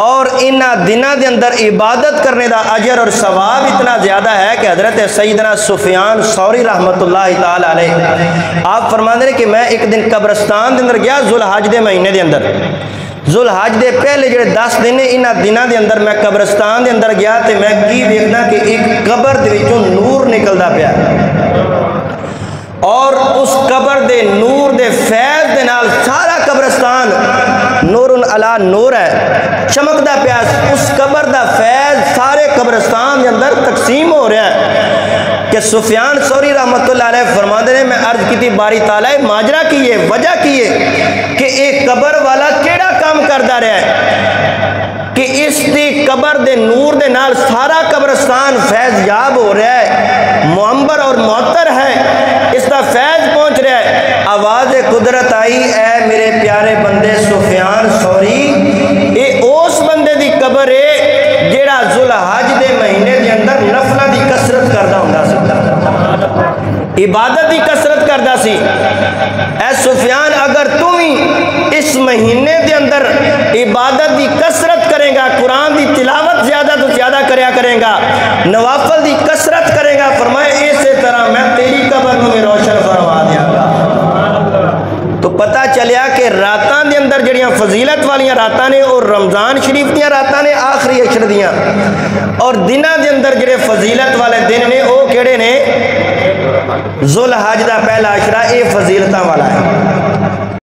اور انہاں دنوں دے اندر عبادت کرنے دا اجر اور ثواب اتنا زیادہ ہے کہ حضرت سیدنا سفیان ثوری رحمۃ اللہ تعالی علیہ آپ فرماندے کہ میں ایک دن قبرستان دے اندر گیا ذوالحج دے مہینے دے اندر، ذوالحج دے پہلے جڑے 10 دن انہاں دنوں دے اندر میں قبرستان دے اندر گیا تے میں کی ویکھنا کہ ایک قبر دے وچوں نور نکلدا پیا اور اس قبر دے نور دے فیض دے نال سارا قبرستان نور علی نور ہے، چمکدا پیا، اس قبر دا فیض سارے قبرستان دے اندر تقسیم ہو رہا ہے کہ سفیان ثوری رحمۃ اللہ علیہ فرماندے نے میں عرض کی باری تعالی ماجرا کی ہے، وجہ کی ہے کہ ایک قبر والا کیڑا کام کردا رہا ہے کہ اس دی قبر دے نور دے نال سارا قبرستان فیض یاب ہو رہا ہے، معمر اور معطر ہے، اس دا فیض پہنچ رہا ہے۔ آواز قدرت آئی، اے میرے پیارے بندے سفیان ثوری، اے اس بندے دی قبر ہے جیڑا ذوالحج دے مہینے دے اندر نفلہ دی کثرت کردا ہوندا سی، عبادت دی کثرت کردا سی۔ اے سفیان اگر تم ہی اس مہینے دے اندر عبادت دی کثرت کرے گا، قرآن دی تلاوت زیادہ تو زیادہ کرے گا، نوافل دی کثرت کرے گا، فرمائے اسی طرح میں تیری قبر میں روشن فرما دیا گا۔ تو پتہ چلیا کہ راتاں دے اندر جڑیاں فضیلت والیاں راتاں نے اور رمضان شریف دیاں راتاں نے آخری عشر دیاں، اور دنوں دے اندر جڑے فضیلت والے دن نے وہ کیڑے نے؟ ذوالحج دا پہلا عشرہ اے فضیلتاں والا ہے۔